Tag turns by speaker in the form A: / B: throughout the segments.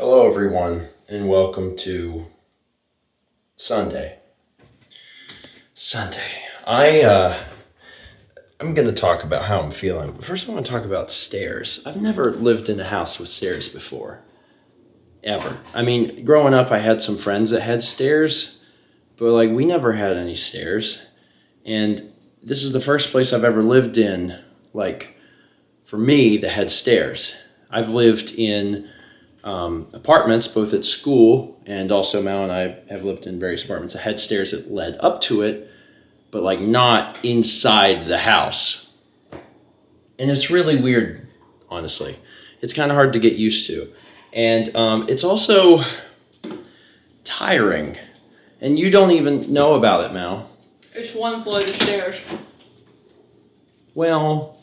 A: Hello, everyone, and welcome to Sunday. I'm going to talk about how I'm feeling. First, I want to talk about stairs. I've never lived in a house with stairs before, ever. I mean, growing up, I had some friends that had stairs, but we never had any stairs. And this is the first place I've ever lived in, for me, that had stairs. I've lived in apartments, both at school and also Mal and I have lived in various apartments that had stairs that led up to it, but not inside the house. And it's really weird, honestly. It's kind of hard to get used to. And it's also tiring. And you don't even know about it, Mal.
B: It's one flight of stairs.
A: Well,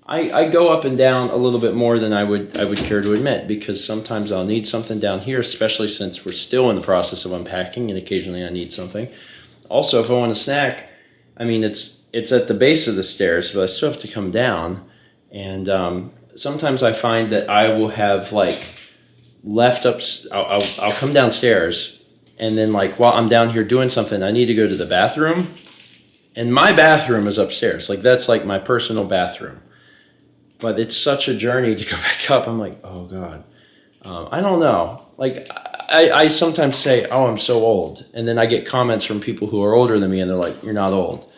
A: I go up and down a little bit more than I would care to admit, because sometimes I'll need something down here, especially since we're still in the process of unpacking, and occasionally I need something. Also, if I want a snack, I mean, it's at the base of the stairs, but I still have to come down. And sometimes I find that I will have I'll come downstairs, and then while I'm down here doing something, I need to go to the bathroom, and my bathroom is upstairs. That's my personal bathroom. But it's such a journey to go back up. I'm like, oh God. I don't know. I sometimes say, oh, I'm so old. And then I get comments from people who are older than me, and they're like, you're not old.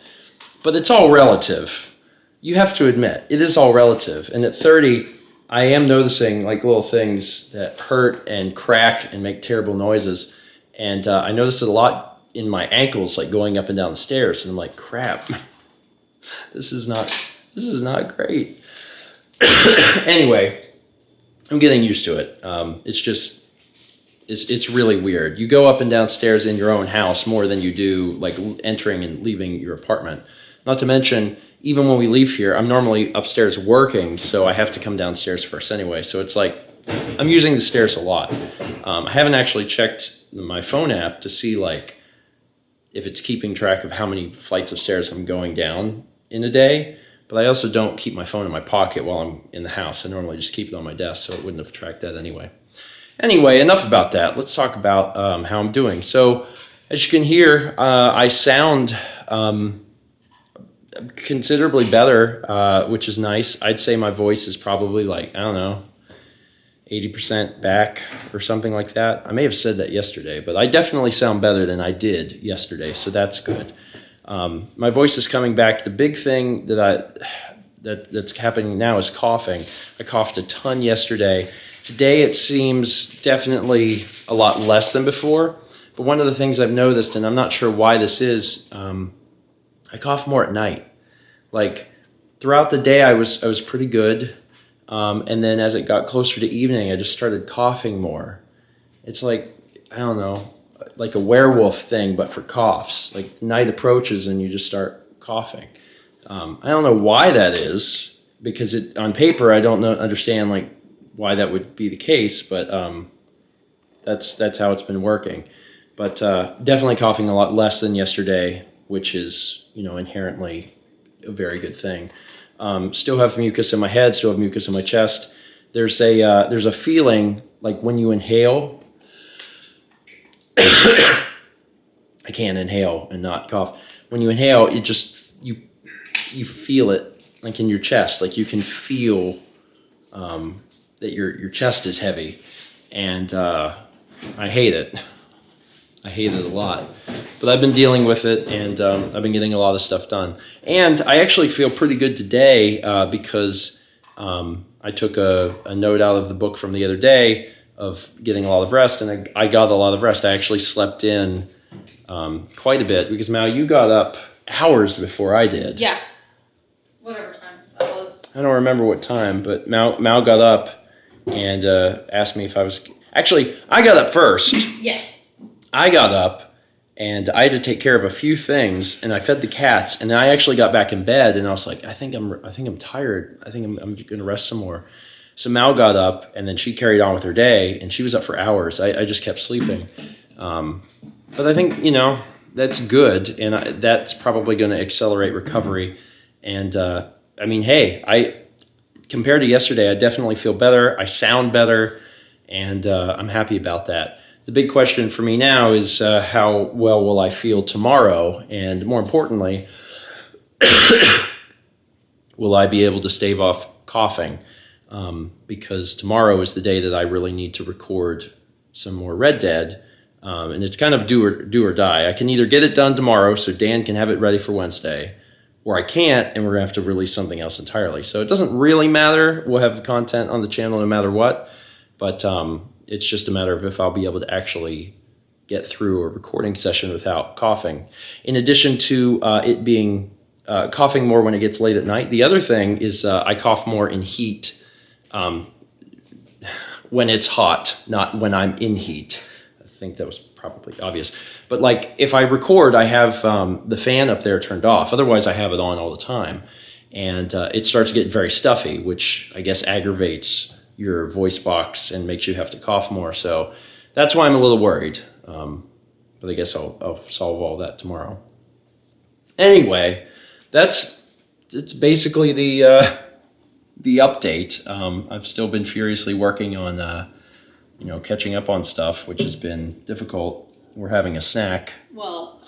A: But it's all relative. You have to admit, it is all relative. And at 30, I am noticing little things that hurt and crack and make terrible noises. And I notice it a lot in my ankles, going up and down the stairs. And I'm like, crap, this is not great. Anyway, I'm getting used to it. It's really weird. You go up and down stairs in your own house more than you do entering and leaving your apartment. Not to mention, even when we leave here, I'm normally upstairs working, so I have to come downstairs first anyway. So it's I'm using the stairs a lot. I haven't actually checked my phone app to see if it's keeping track of how many flights of stairs I'm going down in a day. But I also don't keep my phone in my pocket while I'm in the house. I normally just keep it on my desk, so it wouldn't have tracked that anyway. Anyway, enough about that. Let's talk about how I'm doing. So, as you can hear, I sound considerably better, which is nice. I'd say my voice is probably 80% back or something like that. I may have said that yesterday, but I definitely sound better than I did yesterday, so that's good. My voice is coming back. The big thing that's happening now is coughing. I coughed a ton yesterday. Today it seems definitely a lot less than before. But one of the things I've noticed, and I'm not sure why this is, I cough more at night. Throughout the day I was pretty good, and then as it got closer to evening, I just started coughing more. It's I don't know, a werewolf thing, but for coughs. The night approaches and you just start coughing. I don't know why that is, because on paper I don't understand why that would be the case, but that's how it's been working. But definitely coughing a lot less than yesterday, which is inherently a very good thing. Still have mucus in my head, still have mucus in my chest. There's a feeling when you inhale. I can't inhale and not cough. When you inhale, it just you feel it in your chest. You can feel that your chest is heavy, and I hate it. I hate it a lot. But I've been dealing with it, and I've been getting a lot of stuff done. And I actually feel pretty good today because I took a note out of the book from the other day of getting a lot of rest, and I got a lot of rest. I actually slept in quite a bit, because Mal, you got up hours before I did.
B: Yeah. Whatever time that was.
A: I don't remember what time, but Mal got up and asked me if I was... Actually, I got up first.
B: Yeah.
A: I got up, and I had to take care of a few things, and I fed the cats, and then I actually got back in bed, and I was like, I think I'm tired. I think I'm going to rest some more. So Mal got up, and then she carried on with her day, and she was up for hours. I just kept sleeping. But I think, that's good, and that's probably going to accelerate recovery. And, hey, compared to yesterday, I definitely feel better. I sound better. and I'm happy about that. The big question for me now is how well will I feel tomorrow, and more importantly, will I be able to stave off coughing? Because tomorrow is the day that I really need to record some more Red Dead, and it's kind of do or die. I can either get it done tomorrow so Dan can have it ready for Wednesday, or I can't, and we're going to have to release something else entirely. So it doesn't really matter. We'll have content on the channel no matter what, but it's just a matter of if I'll be able to actually get through a recording session without coughing. In addition to it being coughing more when it gets late at night, the other thing is I cough more in heat when it's hot, not when I'm in heat. I think that was probably obvious. But like if I record, I have the fan up there turned off. Otherwise, I have it on all the time. And it starts to get very stuffy, which I guess aggravates your voice box and makes you have to cough more. So that's why I'm a little worried. But I guess I'll solve all that tomorrow. Anyway, it's basically the update. I've still been furiously working on catching up on stuff, which has been difficult. We're having a snack.
B: Well,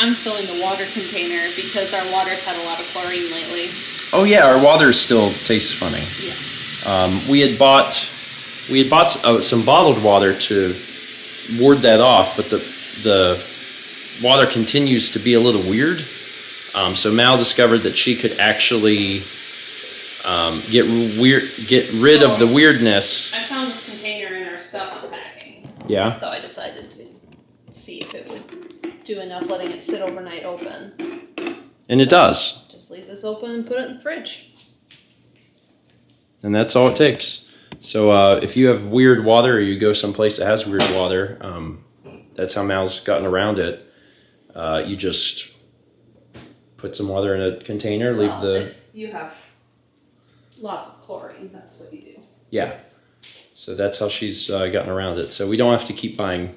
B: I'm filling the water container because our water's had a lot of chlorine lately.
A: Oh yeah, our water still tastes funny.
B: Yeah.
A: We had bought some bottled water to ward that off, but the water continues to be a little weird. So Mal discovered that she could actually get rid of the weirdness.
B: I found this container in our stuff unpacking.
A: Yeah.
B: So I decided to see if it would do enough letting it sit overnight open.
A: And it does.
B: Just leave this open and put it in the fridge.
A: And that's all it takes. So if you have weird water or you go someplace that has weird water, that's how Mal's gotten around it. You just put some water in a container,
B: If you have lots of chlorine, that's what you do.
A: Yeah. So that's how she's gotten around it. So we don't have to keep buying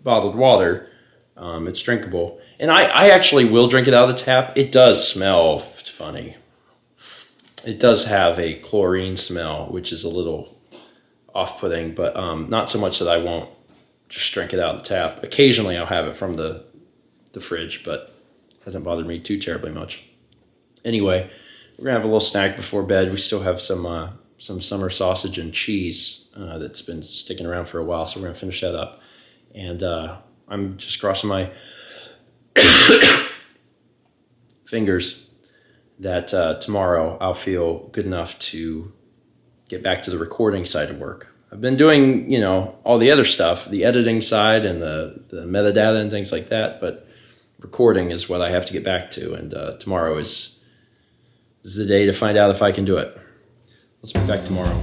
A: bottled water. It's drinkable. And I actually will drink it out of the tap. It does smell funny. It does have a chlorine smell, which is a little off-putting, but not so much that I won't just drink it out of the tap. Occasionally I'll have it from the fridge, but it hasn't bothered me too terribly much. Anyway, we're going to have a little snack before bed. We still have some summer sausage and cheese that's been sticking around for a while, so we're going to finish that up. And I'm just crossing my fingers that tomorrow I'll feel good enough to get back to the recording side of work. I've been doing, all the other stuff, the editing side and the metadata and things like that, but recording is what I have to get back to, and tomorrow is the day to find out if I can do it. Let's be back tomorrow.